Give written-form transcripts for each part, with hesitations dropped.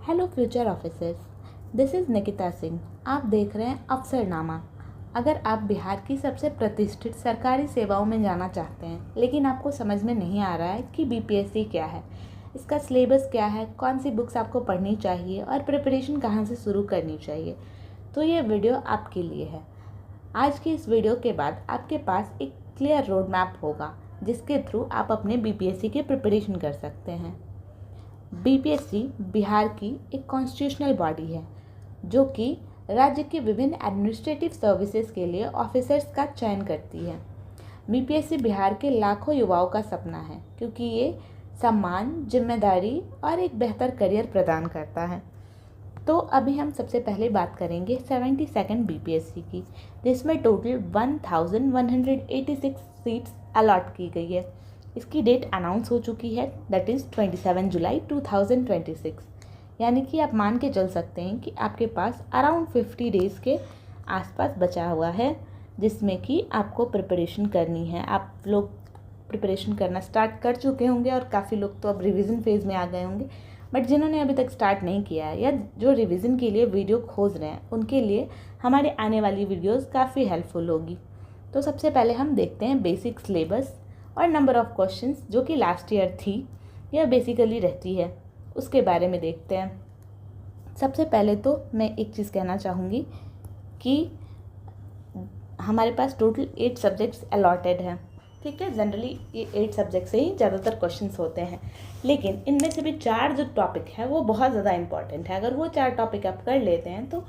Hello future officers, this is Nikita Singh. आप देख रहे हैं अफसरनामा। अगर आप बिहार की सबसे प्रतिष्ठित सरकारी सेवाओं में जाना चाहते हैं लेकिन आपको समझ में नहीं आ रहा है कि बीपीएससी क्या है, इसका सिलेबस क्या है, कौन सी बुक्स आपको पढ़नी चाहिए और प्रिपरेशन कहाँ से शुरू करनी चाहिए, तो ये वीडियो आपके लिए है। आज की इस वीडियो के बाद आपके पास एक क्लियर रोड मैप होगा जिसके थ्रू आप अपने बीपीएससी की प्रिपरेशन कर सकते हैं। बीपीएससी बिहार की एक कॉन्स्टिट्यूशनल बॉडी है जो कि राज्य के विभिन्न एडमिनिस्ट्रेटिव सर्विसेज के लिए ऑफिसर्स का चयन करती है। बीपीएससी बिहार के लाखों युवाओं का सपना है क्योंकि ये सम्मान, जिम्मेदारी और एक बेहतर करियर प्रदान करता है। तो अभी हम सबसे पहले बात करेंगे 72nd बीपीएससी की, जिसमें टोटल 1186 सीट्स अलॉट की गई है। इसकी डेट अनाउंस हो चुकी है, दैट इज़ 27 जुलाई 2026। यानी कि आप मान के चल सकते हैं कि आपके पास अराउंड 50 डेज़ के आसपास बचा हुआ है जिसमें कि आपको प्रिपरेशन करनी है। आप लोग प्रिपरेशन करना स्टार्ट कर चुके होंगे और काफ़ी लोग तो अब रिवीजन फेज़ में आ गए होंगे, बट जिन्होंने अभी तक स्टार्ट नहीं किया है या जो रिवीजन के लिए वीडियो खोज रहे हैं उनके लिए हमारे आने वाली वीडियोस काफ़ी हेल्पफुल होगी। तो सबसे पहले हम देखते हैं बेसिक सिलेबस और नंबर ऑफ़ क्वेश्चंस जो कि लास्ट ईयर थी या बेसिकली रहती है, उसके बारे में देखते हैं। सबसे पहले तो मैं एक चीज़ कहना चाहूँगी कि हमारे पास टोटल 8 सब्जेक्ट्स अलॉटेड हैं, ठीक है। जनरली ये 8 सब्जेक्ट से ही ज़्यादातर क्वेश्चंस होते हैं, लेकिन इनमें से भी 4 जो टॉपिक है वो बहुत ज़्यादा इंपॉर्टेंट है। अगर वो 4 टॉपिक आप कर लेते हैं तो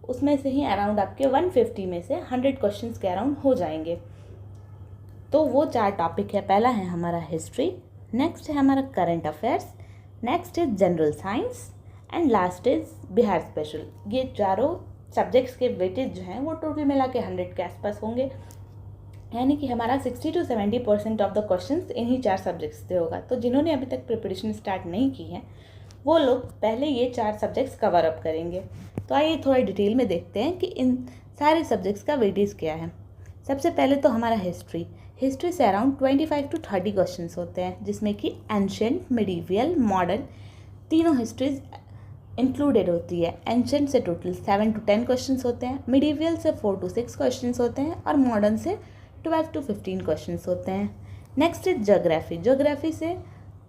उसमें से ही अराउंड आपके 150 में से 100 क्वेश्चंस के अराउंड हो जाएंगे। तो वो 4 टॉपिक है। पहला है हमारा हिस्ट्री, नेक्स्ट है हमारा current affairs, next is general science and last is Bihar special. ये चारों सब्जेक्ट्स के वेटेज जो हैं वो टोटल मिला के 100 के आसपास होंगे, यानी कि हमारा 60 to 70% ऑफ द क्वेश्चंस इन्हीं 4 सब्जेक्ट्स से होगा। तो जिन्होंने अभी तक प्रिपरेशन स्टार्ट नहीं की है वो लोग पहले ये 4 सब्जेक्ट्स कवर अप करेंगे। तो आइए थोड़ा डिटेल में देखते हैं कि इन सारे सब्जेक्ट्स का वेटेज क्या है। सबसे पहले तो हमारा हिस्ट्री से अराउंड 25 to 30 क्वेश्चंस होते हैं, जिसमें कि एंशेंट, मिडीवियल, मॉडर्न तीनों हिस्ट्रीज इंक्लूडेड होती है। एंशेंट से टोटल 7 to 10 क्वेश्चंस होते हैं, मिडीवियल से 4 to 6 क्वेश्चंस होते हैं और मॉडर्न से 12 to 15 क्वेश्चंस होते हैं। नेक्स्ट इज ज्योग्राफी से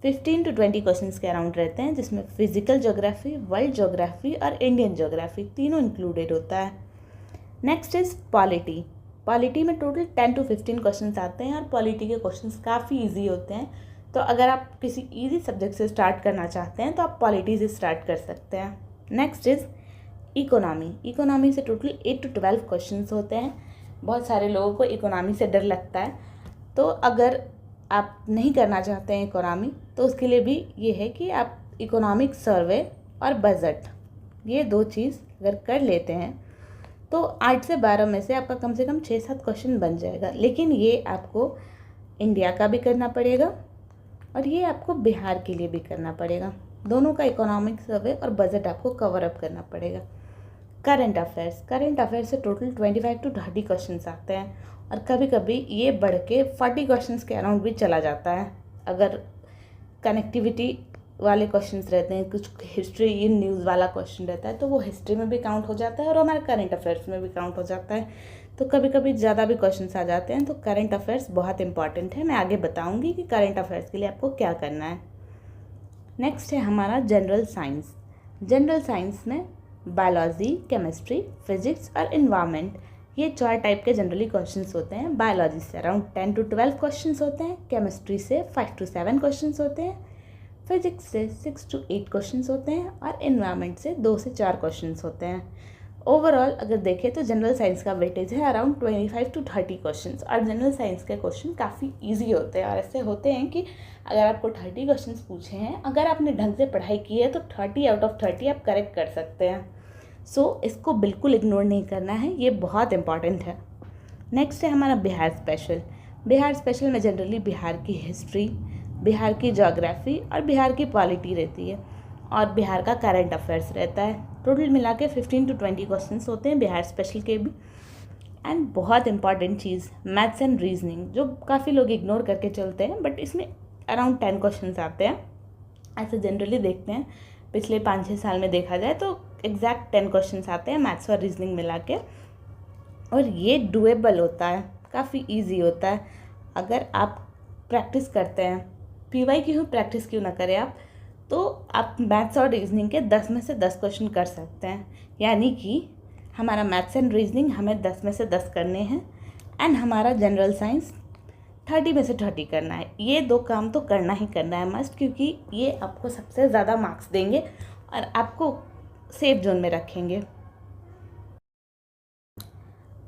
15 to 20 क्वेश्चंस के अराउंड रहते हैं, जिसमें फिजिकल ज्योग्राफी, वर्ल्ड ज्योग्राफी और इंडियन ज्योग्राफी तीनों इंक्लूडेड होता है। नेक्स्ट इज पॉलिटी में टोटल 10 to 15 क्वेश्चंस आते हैं और पॉलिटी के क्वेश्चंस काफ़ी इजी होते हैं। तो अगर आप किसी इजी सब्जेक्ट से स्टार्ट करना चाहते हैं तो आप पॉलिटी से स्टार्ट कर सकते हैं। नेक्स्ट इज़ इकोनॉमी से टोटल 8 to 12 क्वेश्चंस होते हैं। बहुत सारे लोगों को इकोनॉमी से डर लगता है, तो अगर आप नहीं करना चाहते हैं इकोनॉमी तो उसके लिए भी ये है कि आप इकोनॉमिक सर्वे और बजट, ये 2 चीज़ अगर कर लेते हैं तो 8 से 12 में से आपका कम से कम 6-7 क्वेश्चन बन जाएगा। लेकिन ये आपको इंडिया का भी करना पड़ेगा और ये आपको बिहार के लिए भी करना पड़ेगा। दोनों का इकोनॉमिक सर्वे और बजट आपको कवर अप करना पड़ेगा। करंट अफेयर्स से टोटल 25 to 30 क्वेश्चंस आते हैं और कभी कभी ये बढ़ के 40 क्वेश्चंस के अराउंड भी चला जाता है। अगर कनेक्टिविटी वाले क्वेश्चंस रहते हैं, कुछ हिस्ट्री इन न्यूज़ वाला क्वेश्चन रहता है तो वो हिस्ट्री में भी काउंट हो जाता है और हमारे करंट अफेयर्स में भी काउंट हो जाता है। तो कभी कभी ज़्यादा भी क्वेश्चंस आ जाते हैं, तो करंट अफेयर्स बहुत इंपॉर्टेंट है। मैं आगे बताऊंगी कि करंट अफेयर्स के लिए आपको क्या करना है। नेक्स्ट है हमारा जनरल साइंस में बायोलॉजी, केमिस्ट्री, फिजिक्स और इन्वायरमेंट, ये 4 टाइप के जनरली क्वेश्चंस होते हैं। बायोलॉजी से अराउंड 10 to 12 क्वेश्चंस होते हैं, केमिस्ट्री से 5 to 7 क्वेश्चंस होते हैं, फिजिक्स से 6 to 8 क्वेश्चंस होते हैं और इन्वायरमेंट से 2 से 4 क्वेश्चंस होते हैं। ओवरऑल अगर देखें तो जनरल साइंस का वेटेज है अराउंड 25 to 30 क्वेश्चंस और जनरल साइंस के क्वेश्चन काफ़ी इजी होते हैं और ऐसे होते हैं कि अगर आपको 30 क्वेश्चंस पूछे हैं, अगर आपने ढंग से पढ़ाई की है तो 30 out of 30 आप करेक्ट कर सकते हैं। सो इसको बिल्कुल इग्नोर नहीं करना है, ये बहुत इंपॉर्टेंट है। नेक्स्ट है हमारा बिहार स्पेशल में जनरली बिहार की हिस्ट्री, बिहार की ज्योग्राफी और बिहार की पॉलिटी रहती है और बिहार का करंट अफेयर्स रहता है। टोटल मिला के 15 to 20 क्वेश्चंस होते हैं बिहार स्पेशल के भी। एंड बहुत important cheese maths and reasoning, जो काफ़ी लोग इग्नोर करके चलते हैं, बट इसमें अराउंड 10 क्वेश्चंस आते हैं। ऐसे जनरली देखते हैं पिछले 5-6 साल में देखा जाए तो एग्जैक्ट 10 क्वेश्चंस आते हैं मैथ्स और रीजनिंग मिला के, और ये डुएबल होता है, काफ़ी इजी होता है अगर आप प्रैक्टिस करते हैं। पीवाई क्यों प्रैक्टिस क्यों ना करें आप, तो आप मैथ्स और रीजनिंग के 10 में से 10 क्वेश्चन कर सकते हैं। यानी कि हमारा मैथ्स एंड रीजनिंग हमें 10 में से 10 करने हैं, एंड हमारा जनरल साइंस 30 में से 30 करना है। ये 2 काम तो करना ही करना है मस्ट, क्योंकि ये आपको सबसे ज़्यादा मार्क्स देंगे और आपको सेफ जोन में रखेंगे।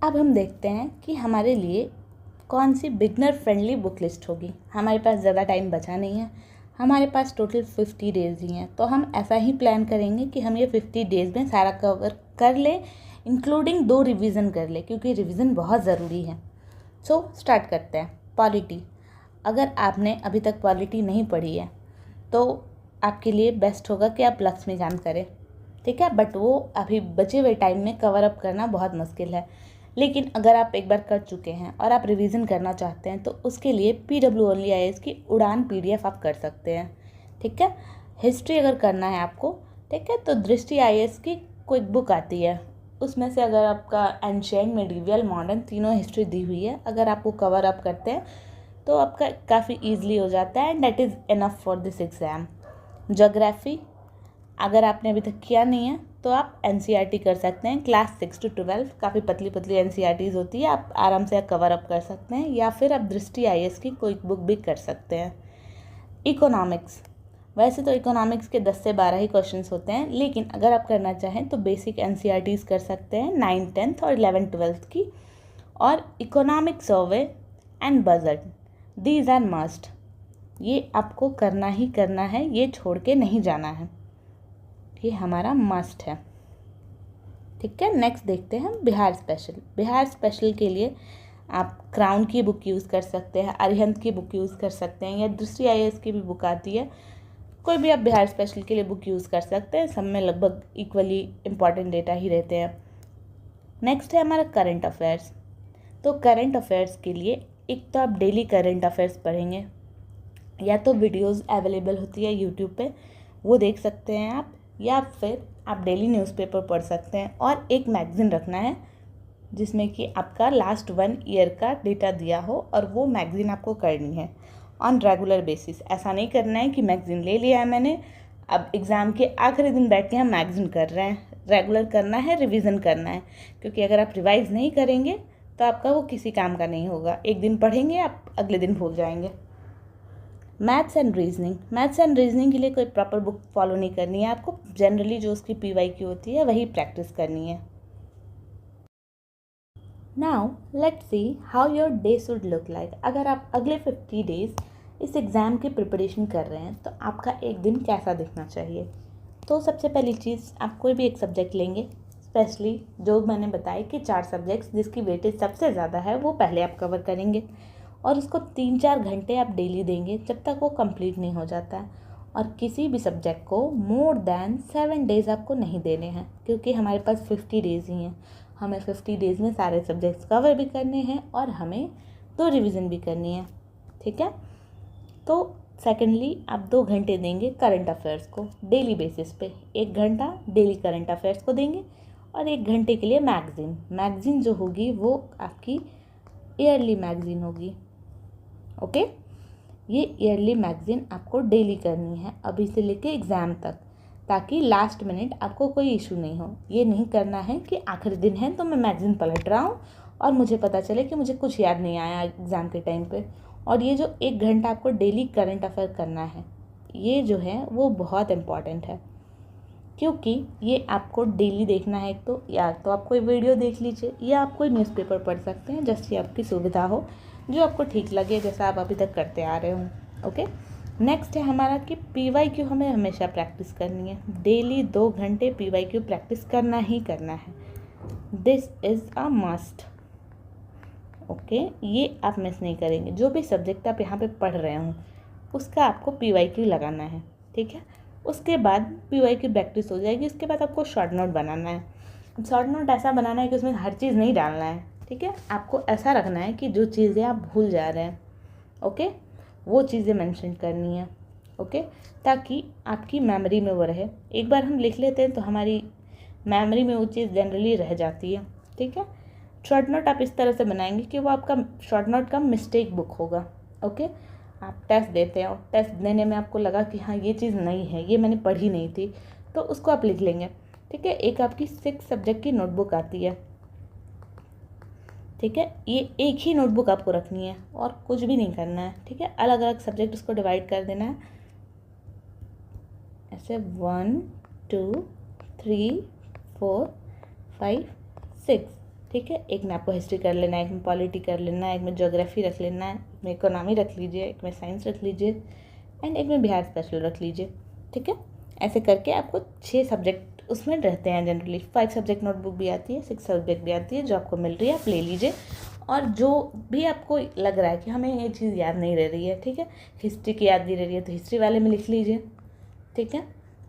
अब हम देखते हैं कि हमारे लिए कौन सी बिगनर फ्रेंडली बुक लिस्ट होगी। हमारे पास ज़्यादा टाइम बचा नहीं है, हमारे पास टोटल 50 डेज़ ही हैं, तो हम ऐसा ही प्लान करेंगे कि हम ये 50 डेज़ में सारा कवर कर लें, इंक्लूडिंग 2 रिवीजन कर लें, क्योंकि रिवीजन बहुत ज़रूरी है। सो स्टार्ट करते हैं। पॉलिटी, अगर आपने अभी तक पॉलिटी नहीं पढ़ी है तो आपके लिए बेस्ट होगा कि आप लक्ष्मीकांत करें, ठीक है, बट वो अभी बचे हुए टाइम में कवर अप करना बहुत मुश्किल है। लेकिन अगर आप एक बार कर चुके हैं और आप रिवीजन करना चाहते हैं तो उसके लिए PWOnly की उड़ान PDF आप कर सकते हैं, ठीक है। हिस्ट्री अगर करना है आपको, ठीक है, तो दृष्टि IAS की क्विक बुक आती है, उसमें से अगर आपका एंशिएंट, मिडीवियल, मॉडर्न तीनों हिस्ट्री दी हुई है, अगर आप वो कवर अप करते हैं तो आपका काफ़ी ईजिली हो जाता है, and that is enough for this exam. Geography अगर आपने अभी तक किया नहीं है तो आप NCERT कर सकते हैं, क्लास 6 to 12 काफ़ी पतली पतली NCERTs होती है, आप आराम से कवर अप कर सकते हैं, या फिर आप दृष्टि IAS की कोई बुक भी कर सकते हैं। इकोनॉमिक्स, वैसे तो इकोनॉमिक्स के 10 से 12 ही क्वेश्चंस होते हैं, लेकिन अगर आप करना चाहें तो बेसिक NCERTs कर सकते हैं 9th 10th और 11th 12th की, और economic survey and budget, these are must, ये आपको करना ही करना है, ये छोड़ के नहीं जाना है, ये हमारा मस्ट है, ठीक है। नेक्स्ट देखते हैं बिहार स्पेशल। बिहार स्पेशल के लिए आप क्राउन की बुक यूज़ कर सकते हैं, अरिहंत की बुक यूज़ कर सकते हैं, या दृष्टि IAS की भी बुक आती है, कोई भी आप बिहार स्पेशल के लिए बुक यूज़ कर सकते हैं, सब में लगभग इक्वली इम्पॉर्टेंट डेटा ही रहते हैं। नेक्स्ट है हमारा करंट अफेयर्स। तो करंट अफेयर्स के लिए एक तो आप डेली करंट अफेयर्स पढ़ेंगे, या तो वीडियोज़ अवेलेबल होती है यूट्यूब पे, वो देख सकते हैं आप, या फिर आप डेली न्यूज़पेपर पढ़ सकते हैं, और एक मैगज़ीन रखना है जिसमें कि आपका लास्ट 1 ईयर का डेटा दिया हो, और वो मैगज़ीन आपको करनी है ऑन रेगुलर बेसिस। ऐसा नहीं करना है कि मैगज़ीन ले लिया है मैंने, अब एग्ज़ाम के आखिरी दिन बैठ के हम मैगज़ीन कर रहे हैं। रेगुलर करना है, रिवीजन करना है, क्योंकि अगर आप रिवाइज़ नहीं करेंगे तो आपका वो किसी काम का नहीं होगा। एक दिन पढ़ेंगे, आप अगले दिन भूल जाएंगे। Maths and reasoning, maths and reasoning के लिए कोई प्रॉपर बुक फॉलो नहीं करनी है आपको, जनरली जो उसकी PYQ होती है वही प्रैक्टिस करनी है। Now let's see how your day should look like. अगर आप अगले 50 डेज इस एग्ज़ाम की प्रिपरेशन कर रहे हैं तो आपका एक दिन कैसा दिखना चाहिए। तो सबसे पहली चीज़, आप कोई भी एक सब्जेक्ट लेंगे, स्पेशली जो मैंने बताया कि 4 सब्जेक्ट्स जिसकी वेटेज सबसे ज़्यादा है वो पहले आप कवर करेंगे, और उसको 3-4 घंटे आप डेली देंगे जब तक वो कंप्लीट नहीं हो जाता है। और किसी भी सब्जेक्ट को मोर देन 7 डेज़ आपको नहीं देने हैं, क्योंकि हमारे पास 50 डेज़ ही हैं, हमें 50 डेज़ में सारे सब्जेक्ट्स कवर भी करने हैं और हमें 2 रिवीजन भी करनी है, ठीक है। तो सेकेंडली आप 2 घंटे देंगे करंट अफेयर्स को डेली बेसिस पे, 1 घंटा डेली करंट अफेयर्स को देंगे, और 1 घंटे के लिए मैगज़ीन जो होगी वो आपकी ईयरली मैगज़ीन होगी, ओके। ये ईयरली मैगज़ीन आपको डेली करनी है अभी से लेके एग्ज़ाम तक, ताकि लास्ट मिनट आपको कोई इशू नहीं हो। ये नहीं करना है कि आखिरी दिन है तो मैं मैगज़ीन पलट रहा हूँ और मुझे पता चले कि मुझे कुछ याद नहीं आया एग्ज़ाम के टाइम पे। और ये जो 1 घंटा आपको डेली करंट अफेयर करना है, ये जो है वो बहुत इम्पॉर्टेंट है, क्योंकि ये आपको डेली देखना है। तो या तो आप कोई वीडियो देख लीजिए, या आप कोई न्यूज़पेपर पढ़ सकते हैं, जैसी आपकी सुविधा हो, जो आपको ठीक लगे, जैसा आप अभी तक करते आ रहे हो, ओके। नेक्स्ट है हमारा कि PYQ हमें हमेशा प्रैक्टिस करनी है, डेली 2 घंटे PYQ प्रैक्टिस करना ही करना है, this is a must, okay. ये आप मिस नहीं करेंगे। जो भी सब्जेक्ट आप यहाँ पे पढ़ रहे हो उसका आपको PYQ लगाना है, ठीक है। उसके बाद PYQ प्रैक्टिस हो जाएगी, उसके बाद आपको शॉर्ट नोट बनाना है। शॉर्ट नोट ऐसा बनाना है कि उसमें हर चीज़ नहीं डालना है, ठीक है। आपको ऐसा रखना है कि जो चीज़ें आप भूल जा रहे हैं, ओके, वो चीज़ें मेंशन करनी है। ओके, ताकि आपकी मेमोरी में वो रहे। एक बार हम लिख लेते हैं तो हमारी मेमोरी में वो चीज़ जनरली रह जाती है। ठीक है, शॉर्ट नोट आप इस तरह से बनाएंगे कि वो आपका शॉर्ट नोट का मिस्टेक बुक होगा। ओके, आप टेस्ट देते हैं और टेस्ट देने में आपको लगा कि हाँ ये चीज़ नई है, ये मैंने पढ़ी नहीं थी, तो उसको आप लिख लेंगे। ठीक है, एक आपकी 6 सब्जेक्ट की नोटबुक आती है। ठीक है, ये एक ही नोटबुक आपको रखनी है और कुछ भी नहीं करना है। ठीक है, अलग अलग सब्जेक्ट उसको डिवाइड कर देना है ऐसे 1 2 3 4 5 6। ठीक है, एक में आपको हिस्ट्री कर लेना है, एक में पॉलिटी कर लेना है, एक में ज्योग्राफी रख लेना है, एक में इकोनॉमी रख लीजिए, एक में साइंस रख लीजिए एंड एक में बिहार स्पेशल रख लीजिए। ठीक है, ऐसे करके आपको 6 सब्जेक्ट उसमें रहते हैं। जनरली 5 सब्जेक्ट नोटबुक भी आती है, 6 सब्जेक्ट भी आती है, जो आपको मिल रही है आप ले लीजिए। और जो भी आपको लग रहा है कि हमें ये चीज़ याद नहीं रह रही है, ठीक है, हिस्ट्री की याद नहीं रह रही है तो हिस्ट्री वाले में लिख लीजिए। ठीक है,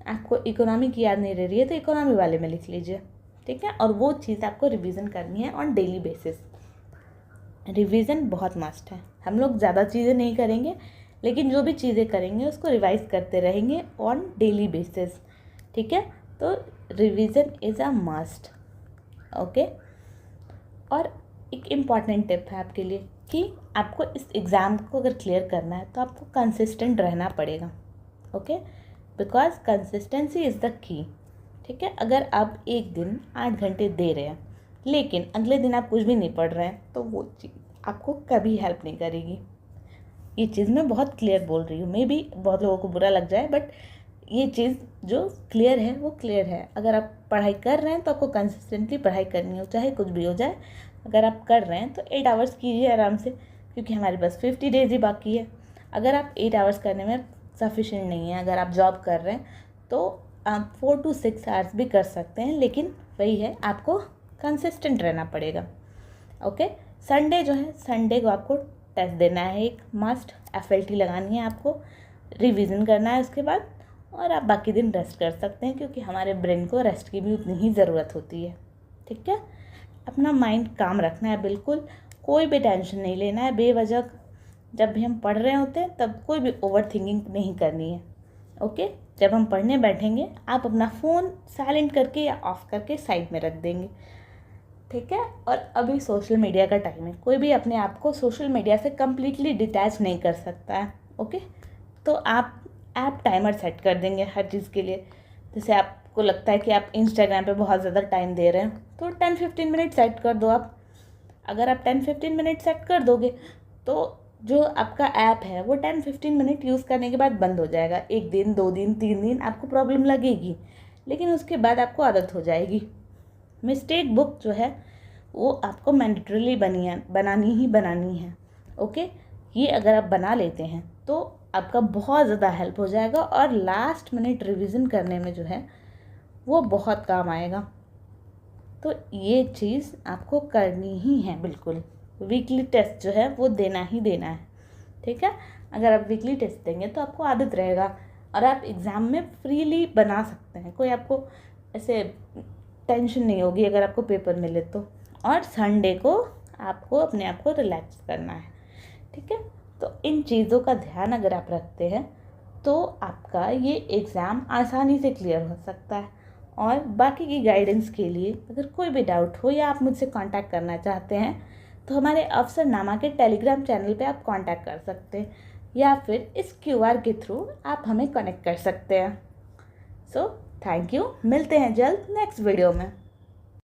आपको इकोनॉमी की याद नहीं रह रही है तो इकोनॉमी वाले में लिख लीजिए। ठीक है, और वो चीज़ आपको रिवीजन करनी है ऑन डेली बेसिस। रिवीजन बहुत मस्ट है। हम लोग ज़्यादा चीज़ें नहीं करेंगे, लेकिन जो भी चीज़ें करेंगे उसको रिवाइज करते रहेंगे ऑन डेली बेसिस। ठीक है, तो revision is a must. Okay, और एक इम्पॉर्टेंट टिप है आपके लिए कि आपको इस एग्ज़ाम को अगर क्लियर करना है तो आपको कंसिस्टेंट रहना पड़ेगा। Okay, because consistency is the key. ठीक है, अगर आप एक दिन 8 घंटे दे रहे हैं लेकिन अगले दिन आप कुछ भी नहीं पढ़ रहे हैं तो वो चीज़ आपको कभी हेल्प नहीं करेगी। ये चीज़ मैं बहुत क्लियर बोल रही हूँ, मे बी बहुत लोगों को बुरा लग जाए, बट ये चीज़ जो क्लियर है वो क्लियर है। अगर आप पढ़ाई कर रहे हैं तो आपको कंसिस्टेंटली पढ़ाई करनी हो, चाहे कुछ भी हो जाए। अगर आप कर रहे हैं तो 8 आवर्स कीजिए आराम से, क्योंकि हमारे पास 50 डेज ही बाकी है। अगर आप 8 आवर्स करने में सफिशेंट नहीं है, अगर आप जॉब कर रहे हैं तो आप 4 to 6 आवर्स भी कर सकते हैं, लेकिन वही है आपको कंसिस्टेंट रहना पड़ेगा। ओके, संडे जो है, संडे को आपको टेस्ट देना है, एक मस्ट FLT लगानी है आपको, रिवीजन करना है उसके बाद, और आप बाकी दिन रेस्ट कर सकते हैं, क्योंकि हमारे ब्रेन को रेस्ट की भी उतनी ही ज़रूरत होती है। ठीक है, अपना माइंड काम रखना है, बिल्कुल कोई भी टेंशन नहीं लेना है बेवजह। जब भी हम पढ़ रहे होते हैं तब कोई भी ओवर थिंकिंग नहीं करनी है। ओके, जब हम पढ़ने बैठेंगे आप अपना फ़ोन साइलेंट करके या ऑफ करके साइड में रख देंगे। ठीक है, और अभी सोशल मीडिया का टाइम है, कोई भी अपने आप को सोशल मीडिया से कम्प्लीटली डिटैच नहीं कर सकता है। ओके, तो आप टाइमर सेट कर देंगे हर चीज़ के लिए। जैसे आपको लगता है कि आप इंस्टाग्राम पे बहुत ज़्यादा टाइम दे रहे हैं तो 10-15 मिनट सेट कर दो आप। अगर आप 10-15 मिनट सेट कर दोगे तो जो आपका ऐप है वो 10-15 मिनट यूज़ करने के बाद बंद हो जाएगा। 1 दिन, 2 दिन, 3 दिन आपको प्रॉब्लम लगेगी, लेकिन उसके बाद आपको आदत हो जाएगी। मिस्टेक बुक जो है वो आपको मैंडेटरीली बनानी है। ओके, ये अगर आप बना लेते हैं तो आपका बहुत ज़्यादा हेल्प हो जाएगा, और लास्ट मिनट रिवीजन करने में जो है वो बहुत काम आएगा। तो ये चीज़ आपको करनी ही है बिल्कुल। वीकली टेस्ट जो है वो देना ही देना है। ठीक है, अगर आप वीकली टेस्ट देंगे तो आपको आदत रहेगा और आप एग्ज़ाम में फ्रीली बना सकते हैं। कोई आपको ऐसे टेंशन नहीं होगी अगर आपको पेपर मिले तो। और संडे को आपको अपने आप को रिलैक्स करना है। ठीक है, तो इन चीज़ों का ध्यान अगर आप रखते हैं तो आपका ये एग्ज़ाम आसानी से क्लियर हो सकता है। और बाकी की गाइडेंस के लिए अगर कोई भी डाउट हो या आप मुझसे कांटेक्ट करना चाहते हैं तो हमारे अफसरनामा के टेलीग्राम चैनल पे आप कांटेक्ट कर सकते हैं, या फिर इस QR के थ्रू आप हमें कनेक्ट कर सकते हैं। सो थैंक यू, मिलते हैं जल्द नेक्स्ट वीडियो में।